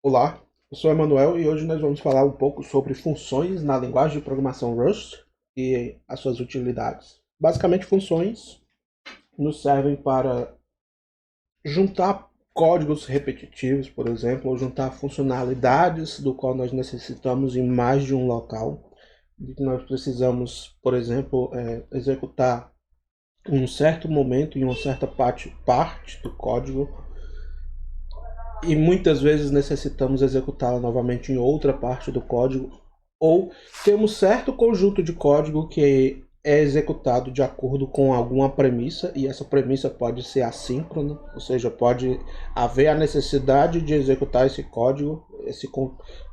Olá, eu sou Emanuel e hoje nós vamos falar um pouco sobre funções na linguagem de programação Rust e as suas utilidades. Basicamente, funções nos servem para juntar códigos repetitivos, por exemplo, ou juntar funcionalidades do qual nós necessitamos em mais de um local. Nós precisamos, por exemplo, executar em um certo momento, em uma certa parte do código, e muitas vezes necessitamos executá-la novamente em outra parte do código, ou temos certo conjunto de código que é executado de acordo com alguma premissa, e essa premissa pode ser assíncrona, ou seja, pode haver a necessidade de executar esse código, esse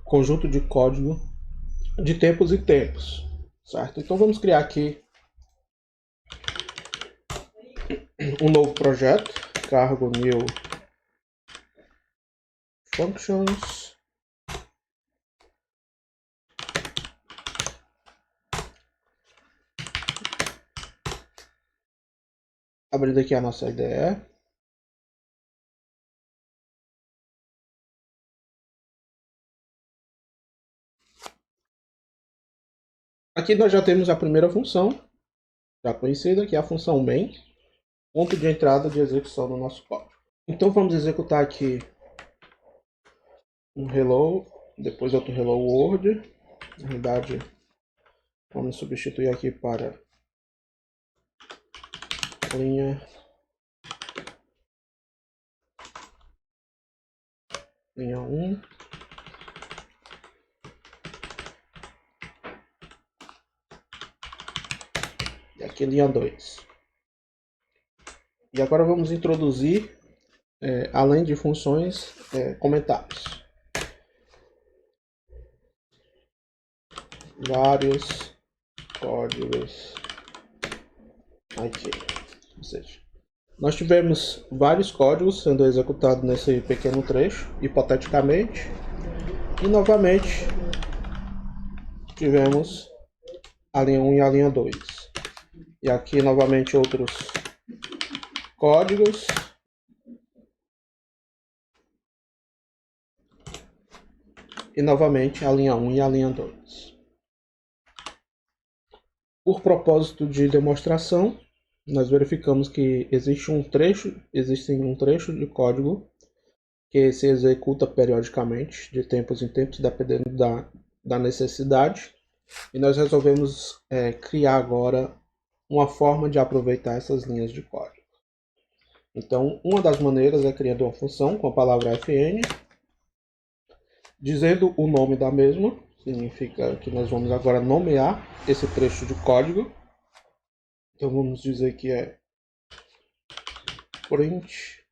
conjunto de código, de tempos em tempos, certo? Então vamos criar aqui um novo projeto, cargo new functions. Abrindo aqui a nossa IDE. Aqui nós já temos a primeira função, já conhecida, que é a função main, ponto de entrada de execução do nosso código. Então vamos executar aqui um hello, depois outro hello world. Na realidade, vamos substituir aqui para linha 1. E aqui linha 2. E agora vamos introduzir, além de funções, comentários. Vários códigos aqui. Ou seja, nós tivemos vários códigos sendo executados nesse pequeno trecho, hipoteticamente. E novamente tivemos a linha 1 e a linha 2. E aqui novamente outros códigos. E novamente a linha 1 e a linha 2. Por propósito de demonstração, nós verificamos que existe um trecho de código que se executa periodicamente, de tempos em tempos, dependendo da necessidade. E nós resolvemos criar agora uma forma de aproveitar essas linhas de código. Então, uma das maneiras é criando uma função com a palavra fn, dizendo o nome da mesma, significa que nós vamos agora nomear esse trecho de código. Então vamos dizer que é print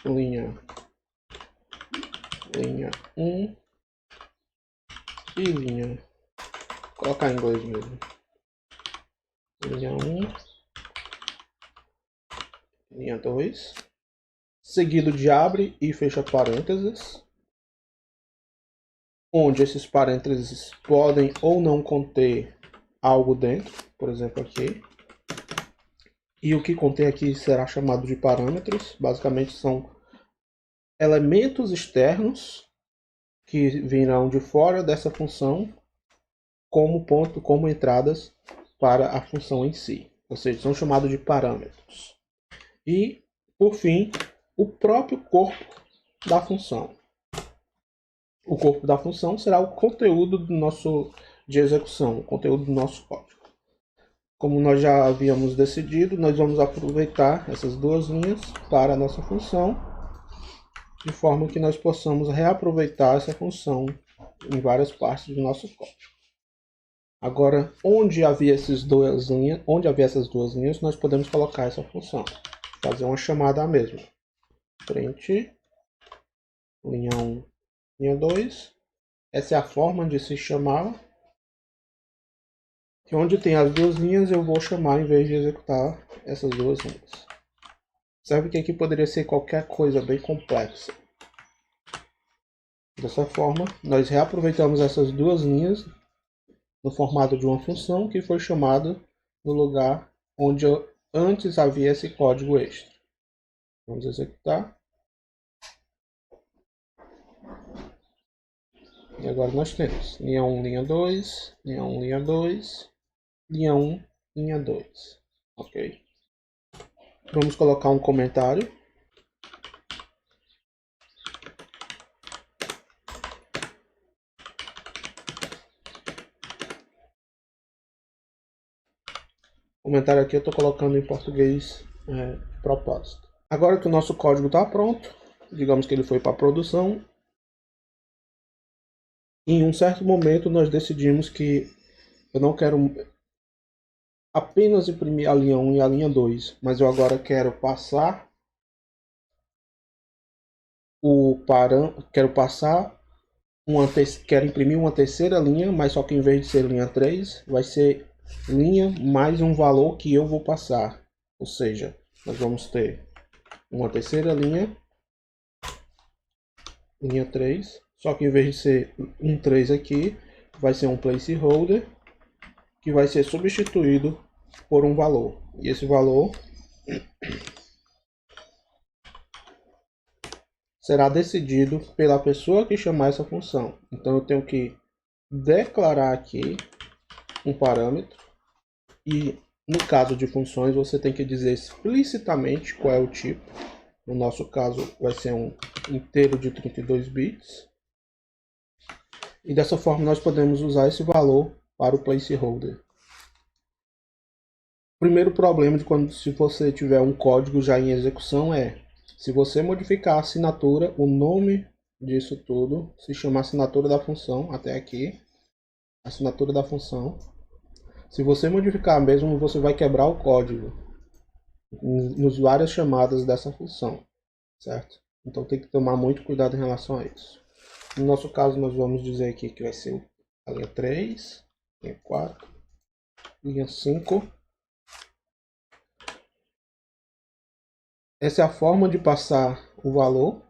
linha 1 e linha, colocar em inglês mesmo, linha 1, linha 2, seguido de abre e fecha parênteses, onde esses parênteses podem ou não conter algo dentro, por exemplo aqui. E o que contém aqui será chamado de parâmetros. Basicamente são elementos externos que virão de fora dessa função como entradas para a função em si. Ou seja, são chamados de parâmetros. E, por fim, o próprio corpo da função. O corpo da função será o conteúdo de execução, o conteúdo do nosso código. Como nós já havíamos decidido, nós vamos aproveitar essas duas linhas para a nossa função, de forma que nós possamos reaproveitar essa função em várias partes do nosso código. Agora, onde havia essas duas linhas, nós podemos colocar essa função. Fazer uma chamada à mesma. Print linha 1, linha 2. Essa é a forma de se chamar. E onde tem as duas linhas, eu vou chamar em vez de executar essas duas linhas. Observe que aqui poderia ser qualquer coisa bem complexa. Dessa forma, nós reaproveitamos essas duas linhas no formato de uma função que foi chamada no lugar onde antes havia esse código extra. Vamos executar. E agora nós temos linha 1, linha 2, linha 1, linha 2, linha 1, linha 2. Ok? Vamos colocar um comentário. O comentário aqui eu estou colocando em português de propósito. Agora que o nosso código está pronto, digamos que ele foi para a produção, em um certo momento nós decidimos que eu não quero apenas imprimir a linha 1 e a linha 2, mas eu agora quero passar quero imprimir uma terceira linha, mas só que em vez de ser linha 3, vai ser linha mais um valor que eu vou passar. Ou seja, nós vamos ter uma terceira linha, linha 3, só que em vez de ser um 3 aqui, vai ser um placeholder que vai ser substituído por um valor. E esse valor será decidido pela pessoa que chamar essa função. Então eu tenho que declarar aqui um parâmetro e no caso de funções você tem que dizer explicitamente qual é o tipo. No nosso caso vai ser um inteiro de 32 bits. E dessa forma nós podemos usar esse valor para o placeholder. O primeiro problema se você tiver um código já em execução é, se você modificar a assinatura, o nome disso tudo se chama assinatura da função, até aqui, assinatura da função. Se você modificar mesmo, você vai quebrar o código nos várias chamadas dessa função, certo? Então tem que tomar muito cuidado em relação a isso. No nosso caso, nós vamos dizer aqui que vai ser a linha 3, linha 4, linha 5. Essa é a forma de passar o valor.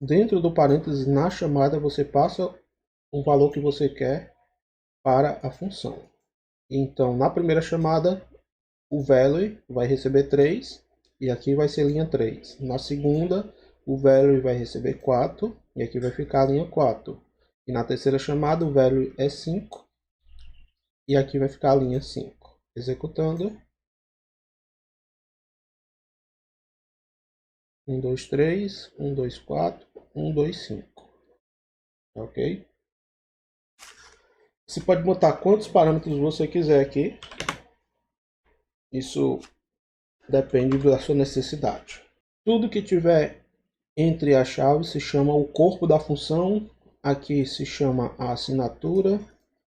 Dentro do parênteses, na chamada, você passa o valor que você quer para a função. Então, na primeira chamada, o value vai receber 3 e aqui vai ser linha 3. Na segunda, o value vai receber 4 e aqui vai ficar a linha 4. E na terceira chamada, o value é 5 e aqui vai ficar a linha 5. Executando. 1, 2, 3, 1, 2, 4, 1, 2, 5. Ok? Você pode botar quantos parâmetros você quiser aqui. Isso depende da sua necessidade. Tudo que tiver entre as chaves se chama o corpo da função. Aqui se chama a assinatura.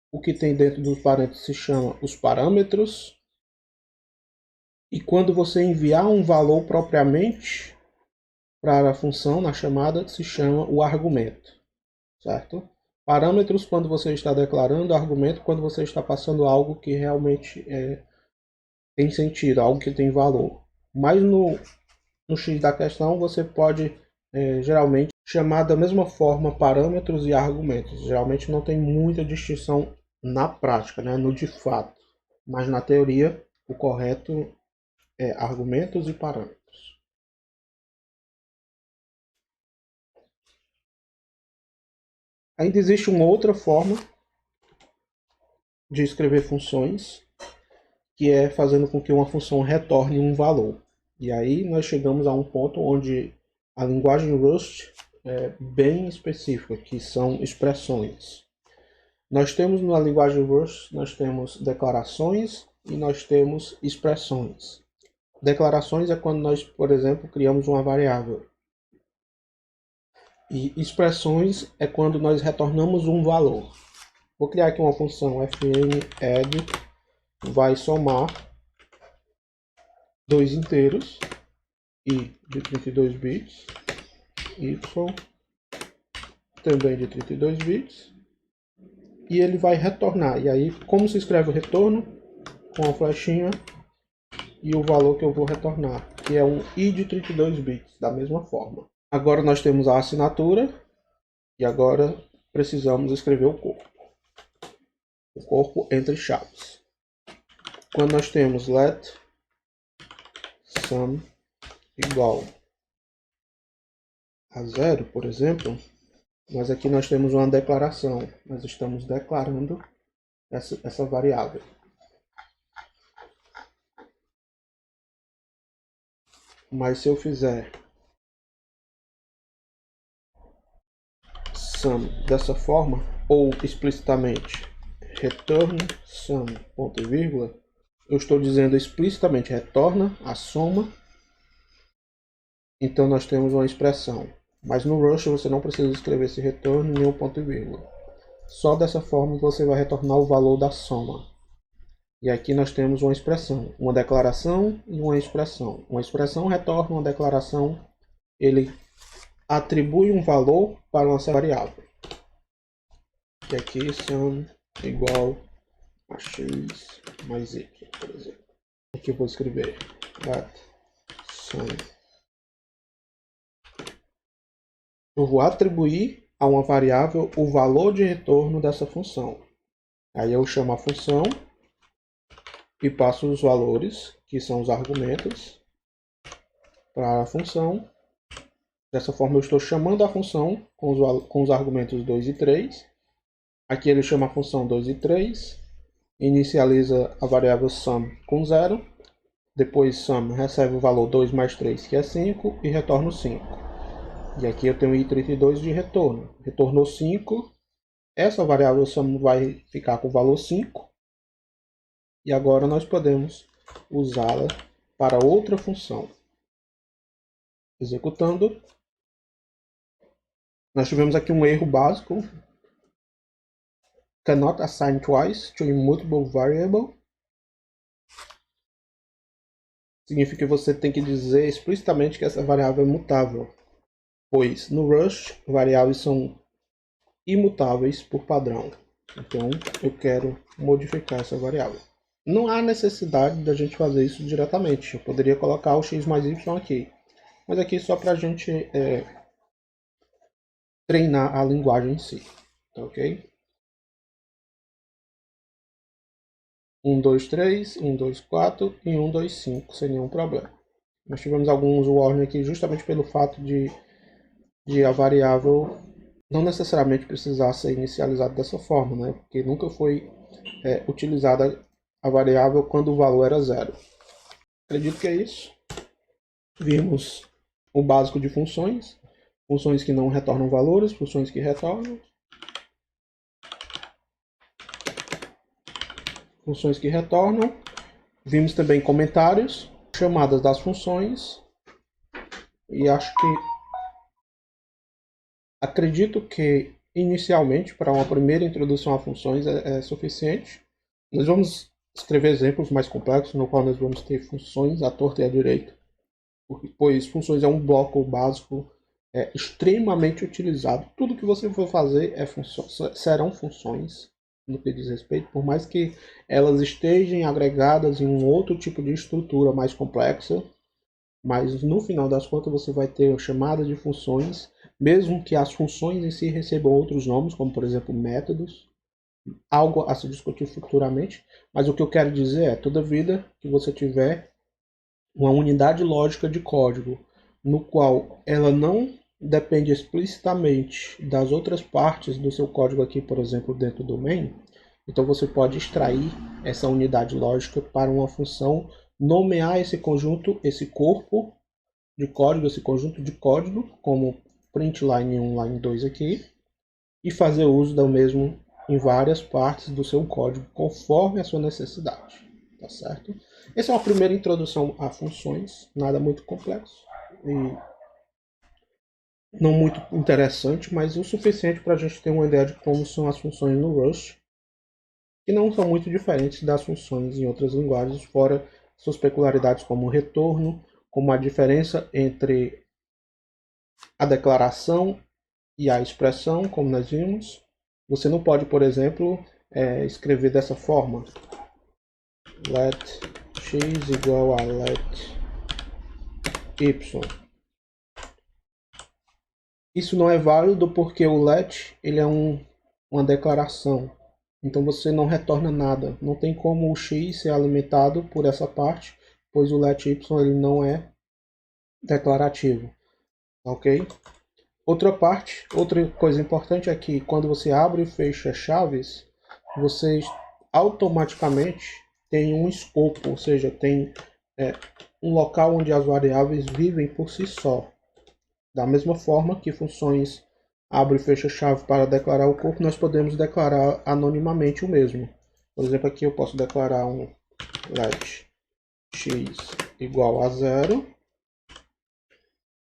O que tem dentro dos parênteses se chama os parâmetros. E quando você enviar um valor propriamente para a função na chamada, se chama o argumento, certo? Parâmetros quando você está declarando, argumento quando você está passando algo que realmente tem sentido, algo que tem valor. Mas no X da questão você pode geralmente chamar da mesma forma parâmetros e argumentos. Geralmente não tem muita distinção na prática, né? No de fato. Mas na teoria o correto é argumentos e parâmetros. Ainda existe uma outra forma de escrever funções, que é fazendo com que uma função retorne um valor. E aí nós chegamos a um ponto onde a linguagem Rust é bem específica, que são expressões. Nós temos na linguagem Rust, nós temos declarações e nós temos expressões. Declarações é quando nós, por exemplo, criamos uma variável. E expressões é quando nós retornamos um valor. Vou criar aqui uma função fn_add, vai somar dois inteiros, i de 32 bits, y também de 32 bits, e ele vai retornar. E aí, como se escreve o retorno? Com a flechinha e o valor que eu vou retornar, que é um i de 32 bits, da mesma forma. Agora nós temos a assinatura, e agora precisamos escrever o corpo. O corpo entre chaves. Quando nós temos let sum igual a 0, por exemplo, Mas aqui nós temos uma declaração. Nós estamos declarando essa variável. Mas se eu fizer sum dessa forma, ou explicitamente return sum, ponto e vírgula, eu estou dizendo explicitamente retorna a soma, então nós temos uma expressão. Mas no Rush você não precisa escrever esse return nem o ponto e vírgula. Só dessa forma você vai retornar o valor da soma. E aqui nós temos uma expressão, uma declaração e uma expressão. Uma expressão retorna, uma declaração ele atribui um valor para uma variável. E aqui sum igual a x mais y, por exemplo. Aqui eu vou escrever let sum. Eu vou atribuir a uma variável o valor de retorno dessa função. Aí eu chamo a função e passo os valores, que são os argumentos, para a função. Dessa forma eu estou chamando a função com os argumentos 2 e 3. Aqui ele chama a função 2 e 3, inicializa a variável sum com 0, depois sum recebe o valor 2 mais 3, que é 5, e retorna o 5. E aqui eu tenho i32 de retorno. Retornou 5, essa variável sum vai ficar com o valor 5, e agora nós podemos usá-la para outra função. Executando, nós tivemos aqui um erro básico. Cannot assign twice to immutable variable. Significa que você tem que dizer explicitamente que essa variável é mutável, pois no Rush variáveis são imutáveis por padrão. Então eu quero modificar essa variável. Não há necessidade da gente fazer isso diretamente. Eu poderia colocar o x mais y aqui, mas aqui só para a gente treinar a linguagem em si, tá ok? 1, 2, 3, 1, 2, 4 e 1, 2, 5, sem nenhum problema. Nós tivemos alguns warning aqui justamente pelo fato de a variável não necessariamente precisar ser inicializada dessa forma, né? Porque nunca foi utilizada a variável quando o valor era 0. Acredito que é isso. Vimos o básico de funções, funções que não retornam valores, funções que retornam, funções que retornam. Vimos também comentários, chamadas das funções, e acredito que inicialmente para uma primeira introdução a funções é suficiente. Nós vamos escrever exemplos mais complexos no qual nós vamos ter funções à torta e à direita, pois funções é um bloco básico extremamente utilizado. Tudo que você for fazer serão funções no que diz respeito, por mais que elas estejam agregadas em um outro tipo de estrutura mais complexa, mas no final das contas você vai ter chamadas de funções, mesmo que as funções em si recebam outros nomes, como por exemplo métodos, algo a se discutir futuramente, mas o que eu quero dizer é, toda vida que você tiver uma unidade lógica de código, no qual ela não depende explicitamente das outras partes do seu código aqui, por exemplo, dentro do main, então você pode extrair essa unidade lógica para uma função, nomear esse conjunto, esse corpo de código, esse conjunto de código, como println 1, line 2 aqui, e fazer uso do mesmo em várias partes do seu código, conforme a sua necessidade, tá certo? Essa é uma primeira introdução a funções, nada muito complexo e não muito interessante, mas o suficiente para a gente ter uma ideia de como são as funções no Rust, que não são muito diferentes das funções em outras linguagens, fora suas peculiaridades como o retorno, como a diferença entre a declaração e a expressão, como nós vimos. Você não pode, por exemplo, escrever dessa forma: let x igual a let y. Isso não é válido porque o let ele é uma declaração. Então você não retorna nada. Não tem como o x ser alimentado por essa parte, pois o let y ele não é declarativo. Ok? Outra coisa importante é que quando você abre e fecha chaves, você automaticamente tem um escopo, ou seja, tem um local onde as variáveis vivem por si só. Da mesma forma que funções abre e fecha chave para declarar o corpo, nós podemos declarar anonimamente o mesmo. Por exemplo, aqui eu posso declarar um let x igual a 0,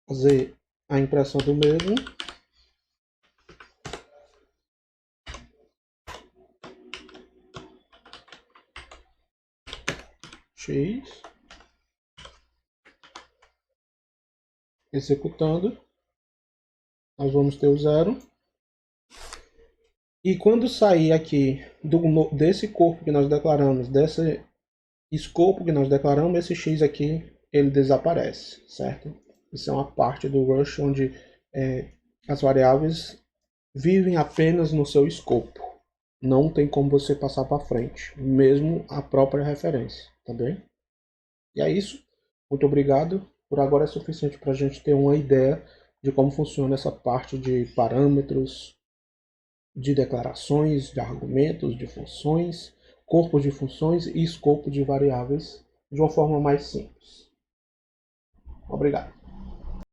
fazer a impressão do mesmo, x, executando, nós vamos ter o 0. E quando sair aqui desse corpo que nós declaramos, desse escopo que nós declaramos, esse x aqui, ele desaparece, certo? Isso é uma parte do Rush onde as variáveis vivem apenas no seu escopo. Não tem como você passar para frente, mesmo a própria referência, tá bem? E é isso. Muito obrigado. Por agora é suficiente para a gente ter uma ideia de como funciona essa parte de parâmetros, de declarações, de argumentos, de funções, corpos de funções e escopo de variáveis de uma forma mais simples. Obrigado.